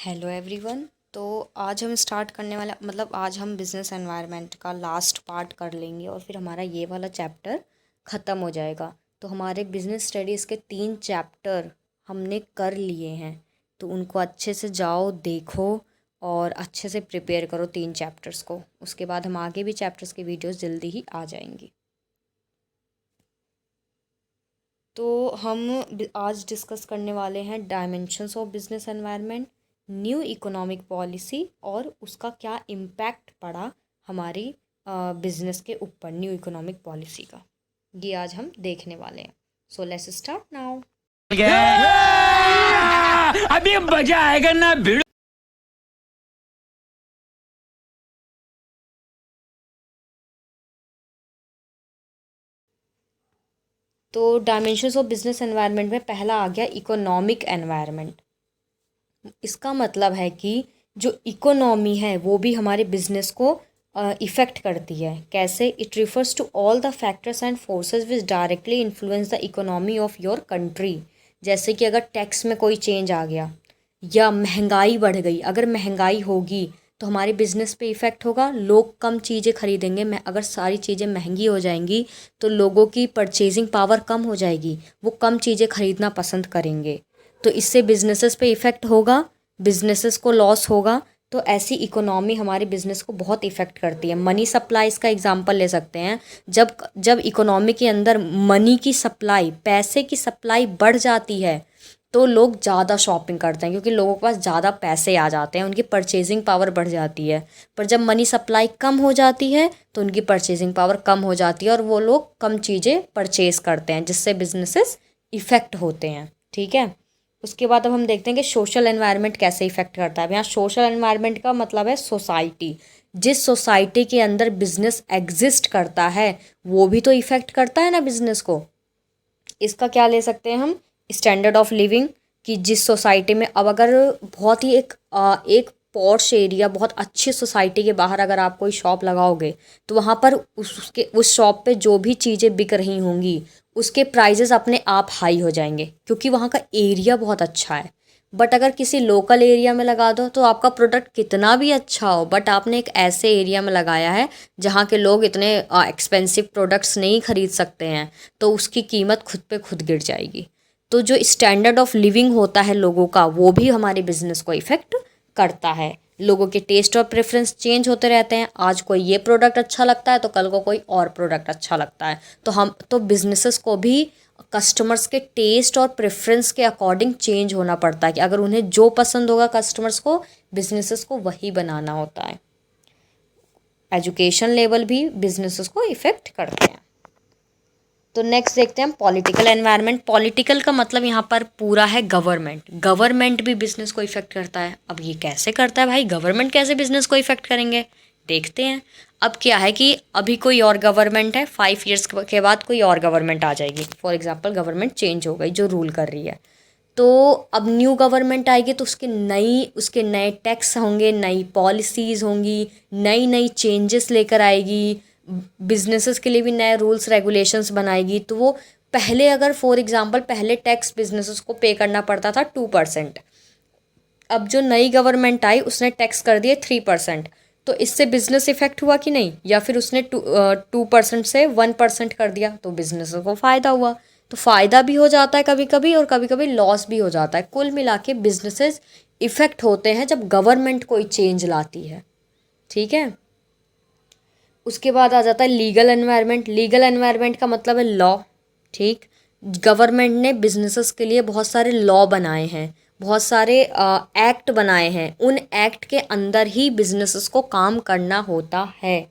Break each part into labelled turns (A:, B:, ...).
A: Hello everyone. तो आज हम स्टार्ट करने वाला आज हम बिजनेस एनवायरनमेंट का लास्ट पार्ट कर लेंगे और फिर हमारा ये वाला चैप्टर ख़त्म हो जाएगा। तो हमारे बिजनेस स्टडीज़ के 3 चैप्टर हमने कर लिए हैं, तो उनको अच्छे से जाओ देखो और अच्छे से प्रिपेयर करो 3 चैप्टर्स को। उसके बाद हम आगे भी चैप्टर्स की वीडियोस जल्दी ही आ जाएंगी। तो हम आज डिस्कस करने वाले हैं dimensions of business environment, new economic policy और उसका क्या इम्पैक्ट पड़ा हमारी बिजनेस के ऊपर न्यू इकोनॉमिक पॉलिसी का। ये आज हम देखने वाले हैं। So let's start now.
B: अभी मजा आएगा ना भिड़।
A: तो डायमेंशंस ऑफ बिजनेस एनवायरनमेंट में पहला आ गया इकोनॉमिक एनवायरनमेंट। इसका मतलब है कि जो इकोनॉमी है वो भी हमारे बिजनेस को इफ़ेक्ट करती है। कैसे? It refers to all the factors and forces which directly influence the economy of your country. जैसे कि अगर टैक्स में कोई चेंज आ गया या महंगाई बढ़ गई, अगर महंगाई होगी तो हमारे बिजनेस पे इफ़ेक्ट होगा, लोग कम चीज़ें खरीदेंगे। अगर सारी चीज़ें महंगी हो जाएंगी तो लोगों की परचेजिंग पावर कम हो जाएगी, वो कम चीज़ें खरीदना पसंद करेंगे, तो इससे बिजनेसेस पे इफ़ेक्ट होगा, बिजनेसेस को लॉस होगा। तो ऐसी इकोनॉमी हमारे बिजनेस को बहुत इफ़ेक्ट करती है। मनी सप्लाईज का एग्जांपल ले सकते हैं। जब जब इकोनॉमी के अंदर मनी की सप्लाई, पैसे की सप्लाई बढ़ जाती है तो लोग ज़्यादा शॉपिंग करते हैं, क्योंकि लोगों के पास ज़्यादा पैसे आ जाते हैं, उनकी परचेजिंग पावर बढ़ जाती है। पर जब मनी सप्लाई कम हो जाती है तो उनकी परचेजिंग पावर कम हो जाती है और वो लोग कम चीज़ें परचेज करते हैं, जिससे बिजनेसेस इफ़ेक्ट होते हैं। ठीक है। उसके बाद अब हम देखते हैं कि सोशल एनवायरनमेंट कैसे इफ़ेक्ट करता है। अब यहाँ सोशल एनवायरनमेंट का मतलब है सोसाइटी। जिस सोसाइटी के अंदर बिजनेस एग्जिस्ट करता है वो भी तो इफ़ेक्ट करता है ना बिजनेस को। इसका क्या ले सकते हैं हम? Standard of living. कि जिस सोसाइटी में, अब अगर बहुत ही एक पॉश एरिया, बहुत अच्छी सोसाइटी के बाहर अगर आप कोई शॉप लगाओगे तो वहाँ पर उस शॉप पे जो भी चीज़ें बिक रही होंगी उसके प्राइजेस अपने आप हाई हो जाएंगे, क्योंकि वहाँ का एरिया बहुत अच्छा है। बट अगर किसी लोकल एरिया में लगा दो तो आपका प्रोडक्ट कितना भी अच्छा हो, बट आपने एक ऐसे एरिया में लगाया है जहाँ के लोग इतने एक्सपेंसिव प्रोडक्ट्स नहीं खरीद सकते हैं, तो उसकी कीमत खुद पे खुद गिर जाएगी। तो जो स्टैंडर्ड ऑफ लिविंग होता है लोगों का, वो भी हमारे बिजनेस को इफ़ेक्ट करता है। लोगों के टेस्ट और प्रेफरेंस चेंज होते रहते हैं। आज कोई ये प्रोडक्ट अच्छा लगता है तो कल को कोई और प्रोडक्ट अच्छा लगता है। तो बिजनेसेस को भी कस्टमर्स के टेस्ट और प्रेफरेंस के अकॉर्डिंग चेंज होना पड़ता है, कि अगर उन्हें जो पसंद होगा कस्टमर्स को, बिजनेसेस को वही बनाना होता है। एजुकेशन लेवल भी बिजनेसेस को इफ़ेक्ट करते हैं। तो नेक्स्ट देखते हैं हम पॉलिटिकल एनवायरनमेंट। पॉलिटिकल का मतलब यहाँ पर पूरा है गवर्नमेंट। गवर्नमेंट भी बिजनेस को इफ़ेक्ट करता है। अब ये कैसे करता है भाई? गवर्नमेंट कैसे बिजनेस को इफ़ेक्ट करेंगे, देखते हैं। अब क्या है कि अभी कोई और गवर्नमेंट है, 5 ईयर्स के बाद कोई और गवर्नमेंट आ जाएगी। फॉर एग्जाम्पल गवर्नमेंट चेंज हो गई जो रूल कर रही है, तो अब न्यू गवर्नमेंट आएगी तो उसके नए टैक्स होंगे, नई पॉलिसीज़ होंगी, नई नई चेंजेस लेकर आएगी, बिजनेसेस के लिए भी नए रूल्स रेगुलेशंस बनाएगी। तो वो पहले, अगर फॉर एग्जांपल पहले टैक्स बिजनेसेस को पे करना पड़ता था 2%, अब जो नई गवर्नमेंट आई उसने टैक्स कर दिए 3%। तो इससे बिजनेस इफेक्ट हुआ कि नहीं? या फिर उसने 2% से 1% कर दिया तो बिजनेस को फ़ायदा हुआ। तो फ़ायदा भी हो जाता है कभी कभी और कभी कभी लॉस भी हो जाता है। कुल मिला के बिजनेसेस इफ़ेक्ट होते हैं जब गवर्नमेंट कोई चेंज लाती है। ठीक है। उसके बाद आ जाता है लीगल एनवायरनमेंट। लीगल एनवायरनमेंट का मतलब है लॉ। ठीक। गवर्नमेंट ने बिजनेसेस के लिए बहुत सारे लॉ बनाए हैं, बहुत सारे एक्ट बनाए हैं। उन एक्ट के अंदर ही बिजनेसेस को काम करना होता है।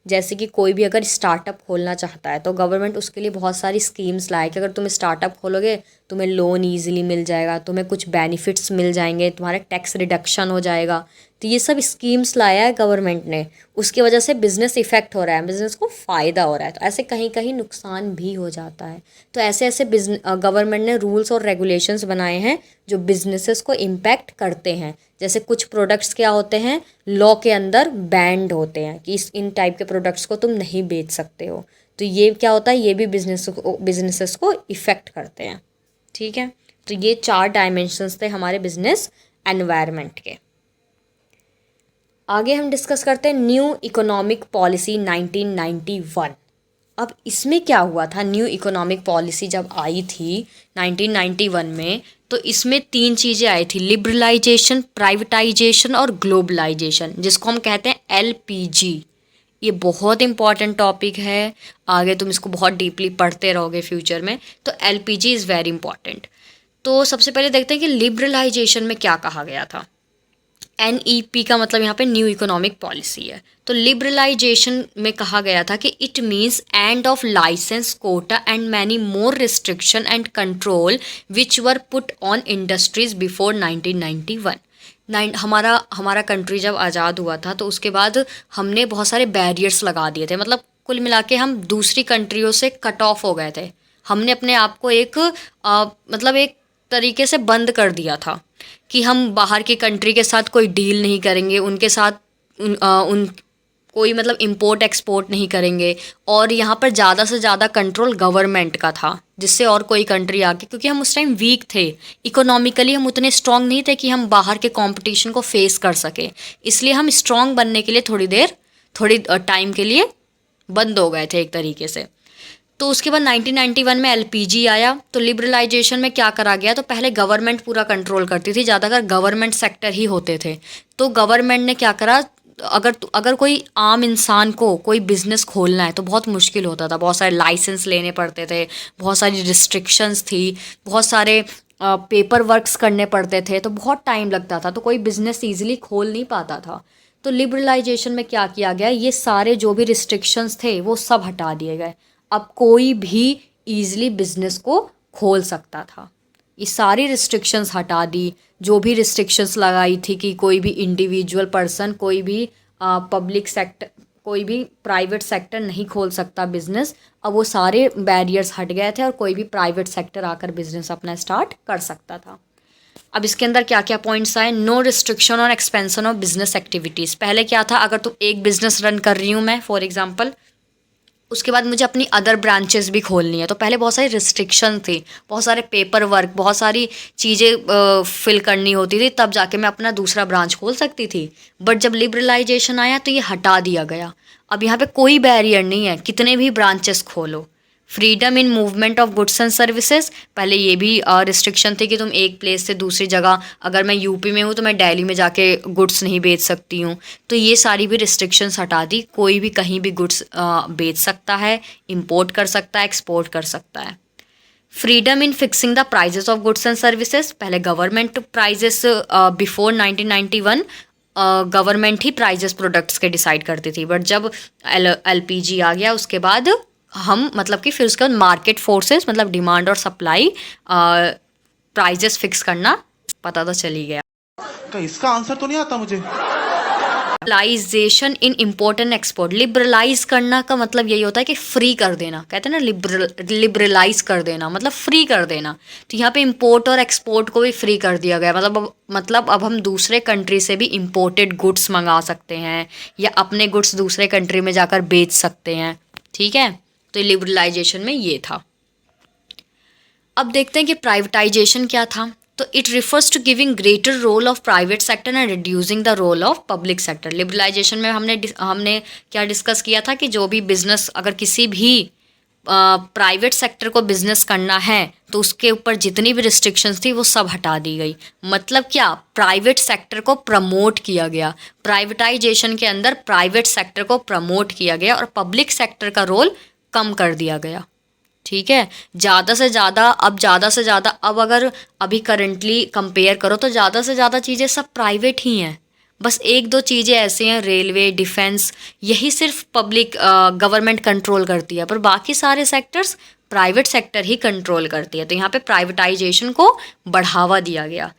A: जैसे कि कोई भी अगर स्टार्टअप खोलना चाहता है तो गवर्नमेंट उसके लिए बहुत सारी स्कीम्स लाए कि अगर तुम स्टार्टअप खोलोगे तुम्हें लोन ईजिली मिल जाएगा, तुम्हें कुछ बेनिफिट्स मिल जाएंगे, तुम्हारा टैक्स रिडक्शन हो जाएगा। तो ये सब स्कीम्स लाया है गवर्नमेंट ने, उसकी वजह से बिज़नेस इफ़ेक्ट हो रहा है, बिज़नेस को फ़ायदा हो रहा है। तो ऐसे कहीं कहीं नुकसान भी हो जाता है। तो ऐसे ऐसे गवर्नमेंट ने रूल्स और रेगुलेशंस बनाए हैं जो बिजनेसेस को इम्पैक्ट करते हैं। जैसे कुछ प्रोडक्ट्स क्या होते हैं, लॉ के अंदर बैंड होते हैं कि इन टाइप के प्रोडक्ट्स को तुम नहीं बेच सकते हो। तो ये क्या होता है, ये भी बिजनेसेस को इफ़ेक्ट करते हैं। ठीक है। तो ये 4 डायमेंशंस थे हमारे बिजनेस एनवायरनमेंट के। आगे हम डिस्कस करते हैं न्यू इकोनॉमिक पॉलिसी 1991। अब इसमें क्या हुआ था, न्यू इकोनॉमिक पॉलिसी जब आई थी 1991 में, तो इसमें 3 चीज़ें आई थी, लिबरलाइजेशन, प्राइवेटाइजेशन और ग्लोबलाइजेशन, जिसको हम कहते हैं LPG। ये बहुत इंपॉर्टेंट टॉपिक है, आगे तुम इसको बहुत डीपली पढ़ते रहोगे फ्यूचर में, तो LPG इज़ वेरी इंपॉर्टेंट। तो सबसे पहले देखते हैं कि लिबरलाइजेशन में क्या कहा गया था। NEP का मतलब यहाँ पे न्यू इकोनॉमिक पॉलिसी है। तो लिबरलाइजेशन में कहा गया था कि it means end of licence, quota and many more restriction and control which were put on industries before 1991। हमारा कंट्री जब आज़ाद हुआ था तो उसके बाद हमने बहुत सारे बैरियर्स लगा दिए थे, मतलब कुल मिला के हम दूसरी कंट्रियों से कट ऑफ हो गए थे। हमने अपने आप को एक मतलब एक तरीके से बंद कर दिया था कि हम बाहर की कंट्री के साथ कोई डील नहीं करेंगे, उनके साथ उन कोई मतलब इंपोर्ट एक्सपोर्ट नहीं करेंगे, और यहाँ पर ज़्यादा से ज़्यादा कंट्रोल गवर्नमेंट का था, जिससे और कोई कंट्री आके, क्योंकि हम उस टाइम वीक थे इकोनॉमिकली, हम उतने स्ट्रांग नहीं थे कि हम बाहर के कंपटीशन को फेस कर सके, इसलिए हम स्ट्रांग बनने के लिए थोड़ी टाइम के लिए बंद हो गए थे एक तरीके से। तो उसके बाद 1991 में LPG आया। तो लिबरलाइजेशन में क्या करा गया, तो पहले गवर्नमेंट पूरा कंट्रोल करती थी, ज़्यादातर गवर्नमेंट सेक्टर ही होते थे। तो गवर्नमेंट ने क्या करा, अगर कोई आम इंसान को कोई बिज़नेस खोलना है तो बहुत मुश्किल होता था, बहुत सारे लाइसेंस लेने पड़ते थे, बहुत सारी रिस्ट्रिक्शंस थी, बहुत सारे पेपर वर्क्स करने पड़ते थे, तो बहुत टाइम लगता था, तो कोई बिज़नेस ईजिली खोल नहीं पाता था। तो लिबरलाइजेशन में क्या किया गया, ये सारे जो भी रिस्ट्रिक्शंस थे वो सब हटा दिए गए। अब कोई भी ईजिली बिजनेस को खोल सकता था, ये सारी रिस्ट्रिक्शंस हटा दी। जो भी रिस्ट्रिक्शंस लगाई थी कि कोई भी इंडिविजुअल पर्सन, कोई भी पब्लिक सेक्टर, कोई भी प्राइवेट सेक्टर नहीं खोल सकता बिजनेस, अब वो सारे बैरियर्स हट गए थे और कोई भी प्राइवेट सेक्टर आकर बिजनेस अपना स्टार्ट कर सकता था। अब इसके अंदर क्या क्या पॉइंट्स आए, नो रिस्ट्रिक्शन और एक्सपेंशन ऑफ बिजनेस एक्टिविटीज़। पहले क्या था, अगर तुम एक बिजनेस रन कर रही हूँ मैं फॉर एग्जांपल, उसके बाद मुझे अपनी अदर ब्रांचेस भी खोलनी है, तो पहले बहुत सारी रिस्ट्रिक्शन थी, बहुत सारे पेपर वर्क, बहुत सारी चीज़ें फिल करनी होती थी, तब जाके मैं अपना दूसरा ब्रांच खोल सकती थी। बट जब लिबरलाइजेशन आया तो ये हटा दिया गया। अब यहाँ पे कोई बैरियर नहीं है, कितने भी ब्रांचेस खोलो। Freedom in movement of goods and services, पहले ये भी रिस्ट्रिक्शन थी कि तुम एक प्लेस से दूसरी जगह, अगर मैं यूपी में हूँ तो मैं दिल्ली में जाके गुड्स नहीं बेच सकती हूँ, तो ये सारी भी रिस्ट्रिक्शंस हटा दी। कोई भी कहीं भी गुड्स बेच सकता है, इंपोर्ट कर सकता है, एक्सपोर्ट कर सकता है। Freedom in fixing the prices of goods and services, पहले गवर्नमेंट प्राइजेस बिफोर 1991 गवर्नमेंट ही प्राइजेस प्रोडक्ट्स के डिसाइड करती थी, बट जब LPG आ गया उसके बाद हम मतलब कि फिर उसके बाद मार्केट फोर्सेस, मतलब डिमांड और सप्लाई, प्राइजेस फिक्स करना पता तो चल ही गया।
C: का इसका आंसर तो नहीं आता मुझे।
A: Liberalisation in import and export, liberalise करना का मतलब यही होता है कि फ्री कर देना, कहते हैं ना लिबरलाइज कर देना मतलब फ्री कर देना। तो यहाँ पे इम्पोर्ट और एक्सपोर्ट को भी फ्री कर दिया गया, मतलब अब हम दूसरे कंट्री से भी इम्पोर्टेड गुड्स मंगा सकते हैं या अपने गुड्स दूसरे कंट्री में जाकर बेच सकते हैं, ठीक है। तो लिबरलाइजेशन में ये था। अब देखते हैं कि प्राइवेटाइजेशन क्या था। तो it refers to giving greater role of private sector and reducing the role of public sector. Liberalisation में हमने क्या डिस्कस किया था कि जो भी बिजनेस, अगर किसी भी प्राइवेट सेक्टर को बिजनेस करना है तो उसके ऊपर जितनी भी रिस्ट्रिक्शंस थी वो सब हटा दी गई। मतलब क्या, प्राइवेट सेक्टर को प्रमोट किया गया। प्राइवेटाइजेशन के अंदर प्राइवेट सेक्टर को प्रमोट किया गया और पब्लिक सेक्टर का रोल कम कर दिया गया, ठीक है। ज़्यादा से ज़्यादा अब अगर अभी करंटली कंपेयर करो तो ज़्यादा से ज़्यादा चीज़ें सब प्राइवेट ही हैं। बस एक दो चीज़ें ऐसे हैं, रेलवे, डिफेंस, यही सिर्फ पब्लिक गवर्नमेंट कंट्रोल करती है, पर बाकी सारे सेक्टर्स प्राइवेट सेक्टर ही कंट्रोल करती है। तो यहाँ पे प्राइवेटाइजेशन को बढ़ावा दिया गया।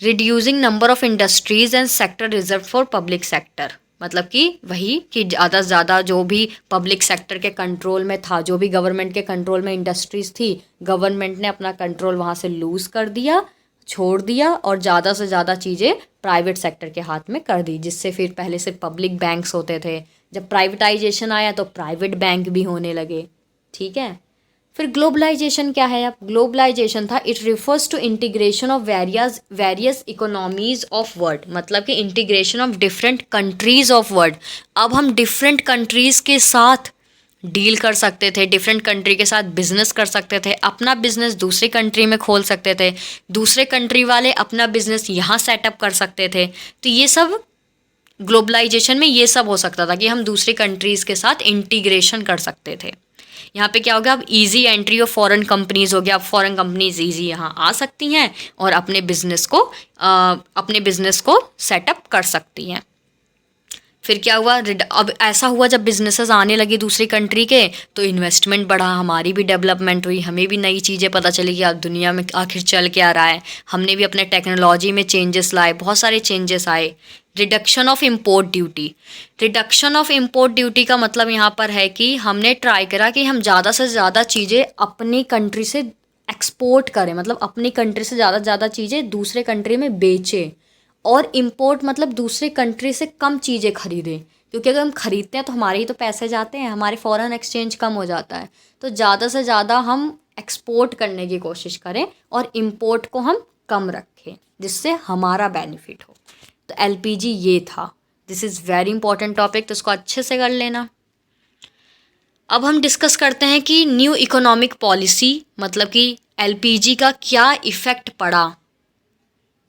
A: Reducing number of industries and sector reserve for public sector, मतलब कि वही कि ज़्यादा से ज़्यादा जो भी पब्लिक सेक्टर के कंट्रोल में था, जो भी गवर्नमेंट के कंट्रोल में इंडस्ट्रीज़ थी, गवर्नमेंट ने अपना कंट्रोल वहाँ से लूज़ कर दिया, छोड़ दिया और ज़्यादा से ज़्यादा चीज़ें प्राइवेट सेक्टर के हाथ में कर दी, जिससे फिर पहले सिर्फ पब्लिक बैंक्स होते थे, जब प्राइवेटाइजेशन आया तो प्राइवेट बैंक भी होने लगे, ठीक है। फिर ग्लोबलाइजेशन क्या है? अब ग्लोबलाइजेशन था, it refers to integration of various economies of world, मतलब कि integration of different countries of world. अब हम डिफरेंट कंट्रीज़ के साथ डील कर सकते थे, डिफरेंट कंट्री के साथ बिजनेस कर सकते थे, अपना बिजनेस दूसरी कंट्री में खोल सकते थे, दूसरे कंट्री वाले अपना बिजनेस यहाँ सेटअप कर सकते थे। तो ये सब ग्लोबलाइजेशन में ये सब हो सकता था कि हम दूसरी कंट्रीज़ के साथ इंटीग्रेशन कर सकते थे। यहाँ पे क्या हो गया, अब easy entry of foreign companies हो गया। अब फॉरेन कंपनीज इजी यहाँ आ सकती हैं और अपने बिजनेस को सेटअप कर सकती हैं। फिर क्या हुआ, अब ऐसा हुआ जब बिजनेसेस आने लगी दूसरी कंट्री के, तो इन्वेस्टमेंट बढ़ा, हमारी भी डेवलपमेंट हुई, हमें भी नई चीज़ें पता चली कि अब दुनिया में आखिर चल क्या रहा है। हमने भी अपने टेक्नोलॉजी में चेंजेस लाए, बहुत सारे चेंजेस आए। Reduction of import duty, reduction of import duty का मतलब यहाँ पर है कि हमने ट्राई करा कि हम ज़्यादा से ज़्यादा चीज़ें अपनी कंट्री से एक्सपोर्ट करें, मतलब अपनी कंट्री से ज़्यादा चीज़ें दूसरे कंट्री में बेचें। और इम्पोर्ट मतलब दूसरे कंट्री से कम चीज़ें खरीदें, क्योंकि अगर हम खरीदते हैं तो हमारे ही तो पैसे जाते हैं, हमारे फॉरेन एक्सचेंज कम हो जाता है। तो ज़्यादा से ज़्यादा हम एक्सपोर्ट करने की कोशिश करें और इम्पोर्ट को हम कम रखें, जिससे हमारा बेनिफिट हो। तो एलपीजी ये था। This is very important topic, तो इसको अच्छे से कर लेना। अब हम डिस्कस करते हैं कि न्यू इकोनॉमिक पॉलिसी, मतलब कि एलपीजी का क्या इफ़ेक्ट पड़ा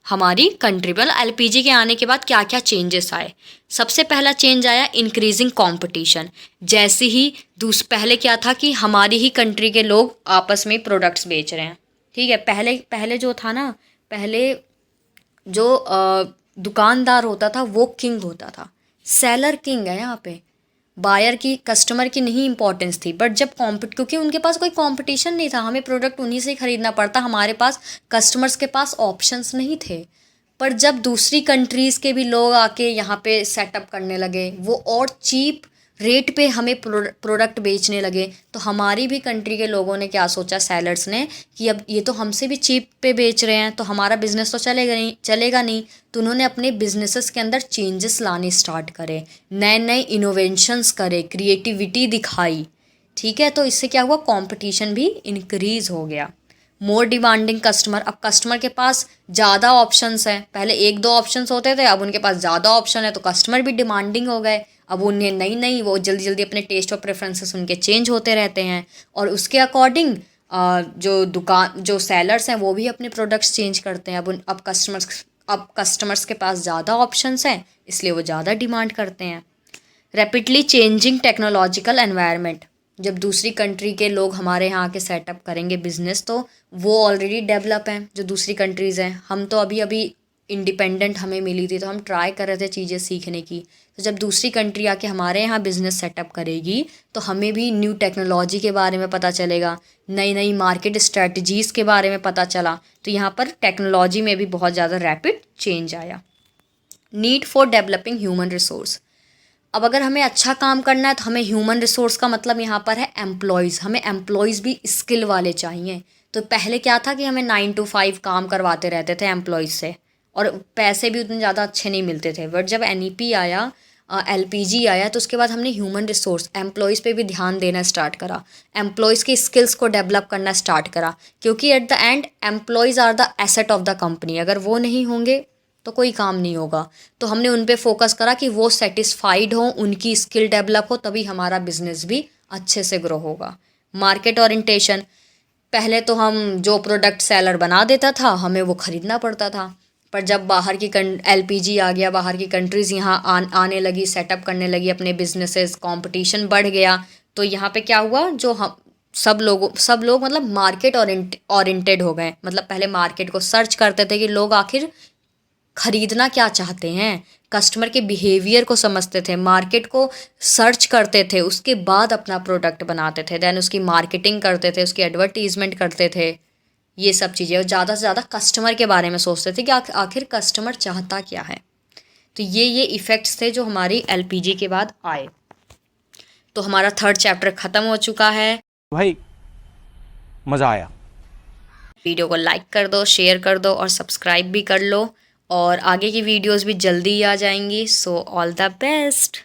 A: हमारी कंट्री पर। एलपीजी के आने के बाद क्या क्या चेंजेस आए। सबसे पहला चेंज आया इंक्रीजिंग कंपटीशन। जैसे ही पहले क्या था कि हमारी ही कंट्री के लोग आपस में प्रोडक्ट्स बेच रहे हैं, ठीक है। पहले जो था ना, पहले जो दुकानदार होता था वो किंग होता था, सेलर किंग है यहाँ पे। बायर की, कस्टमर की नहीं इंपॉर्टेंस थी। बट जब क्योंकि उनके पास कोई कंपटीशन नहीं था, हमें प्रोडक्ट उन्हीं से ही खरीदना पड़ता, हमारे पास कस्टमर्स के पास ऑप्शंस नहीं थे। पर जब दूसरी कंट्रीज़ के भी लोग आके यहाँ पे सेटअप करने लगे, वो और चीप रेट पे हमें प्रोडक्ट बेचने लगे, तो हमारी भी कंट्री के लोगों ने क्या सोचा, सेलर्स ने, कि अब ये तो हमसे भी चीप पे बेच रहे हैं, तो हमारा बिज़नेस तो चलेगा नहीं। तो उन्होंने अपने बिजनेसेस के अंदर चेंजेस लाने स्टार्ट करे, नए नए इनोवेशंस करे, क्रिएटिविटी दिखाई, ठीक है। तो इससे क्या हुआ, कंपटीशन भी इंक्रीज़ हो गया। मोर डिमांडिंग कस्टमर, अब कस्टमर के पास ज़्यादा ऑप्शंस हैं। पहले एक दो ऑप्शंस होते थे, अब उनके पास ज़्यादा ऑप्शन है, तो कस्टमर भी डिमांडिंग हो गए। अब उन्हें नई वो जल्दी अपने टेस्ट और प्रेफरेंसेस उनके चेंज होते रहते हैं, और उसके अकॉर्डिंग जो सेलर्स हैं वो भी अपने प्रोडक्ट्स चेंज करते हैं। अब कस्टमर्स के पास ज़्यादा ऑप्शंस हैं, इसलिए वो ज़्यादा डिमांड करते हैं। रैपिडली चेंजिंग टेक्नोलॉजिकल एनवायरनमेंट, जब दूसरी कंट्री के लोग हमारे यहाँ के सेटअप करेंगे बिजनेस, तो वो ऑलरेडी डेवलप हैं जो दूसरी कंट्रीज़ हैं। हम तो अभी इंडिपेंडेंट हमें मिली थी, तो हम ट्राई कर रहे थे चीज़ें सीखने की। तो जब दूसरी कंट्री आके हमारे यहाँ बिज़नेस सेटअप करेगी, तो हमें भी न्यू टेक्नोलॉजी के बारे में पता चलेगा, नई मार्केट स्ट्रेटजीज़ के बारे में पता चला। तो यहाँ पर टेक्नोलॉजी में भी बहुत ज़्यादा रैपिड चेंज आया। Need for developing human resource, अब अगर हमें अच्छा काम करना है तो हमें ह्यूमन रिसोर्स का मतलब यहाँ पर है एम्प्लॉयज़। हमें एम्प्लॉयज़ भी स्किल वाले चाहिए। तो पहले क्या था कि हमें 9 to 5 काम करवाते रहते थे एम्प्लॉयज़ से, और पैसे भी उतने ज़्यादा अच्छे नहीं मिलते थे। बट जब NEP आया, LPG आया, तो उसके बाद हमने ह्यूमन रिसोर्स, एम्प्लॉयज़ पे भी ध्यान देना स्टार्ट करा, एम्प्लॉयज़ की स्किल्स को डेवलप करना स्टार्ट करा। क्योंकि at the end employees are the asset of the company. अगर वो नहीं होंगे तो कोई काम नहीं होगा। तो हमने उन पे फोकस करा कि वो सेटिस्फाइड हो, उनकी स्किल डेवलप हो, तभी हमारा बिजनेस भी अच्छे से ग्रो होगा। मार्केट ओरिएंटेशन, पहले तो हम जो प्रोडक्ट सेलर बना देता था हमें वो ख़रीदना पड़ता था। पर जब बाहर की LPG आ गया, बाहर की कंट्रीज़ यहाँ आने लगी, सेटअप करने लगी अपने बिजनेसेस, कंपटीशन बढ़ गया, तो यहाँ पे क्या हुआ, जो हम सब लोग मतलब मार्केट ओरिएंटेड हो गए। मतलब पहले मार्केट को सर्च करते थे कि लोग आखिर खरीदना क्या चाहते हैं, कस्टमर के बिहेवियर को समझते थे, मार्केट को सर्च करते थे, उसके बाद अपना प्रोडक्ट बनाते थे, देन उसकी मार्केटिंग करते थे, उसकी एडवर्टीजमेंट करते थे, ये सब चीज़ें। और ज़्यादा से ज़्यादा कस्टमर के बारे में सोचते थे कि आखिर कस्टमर चाहता क्या है। तो ये इफ़ेक्ट्स थे जो हमारी LPG के बाद आए। तो हमारा 3rd चैप्टर ख़त्म हो चुका है।
C: भाई मज़ा आया।
A: वीडियो को लाइक कर दो, शेयर कर दो और सब्सक्राइब भी कर लो, और आगे की वीडियोस भी जल्दी आ जाएंगी। So all the best.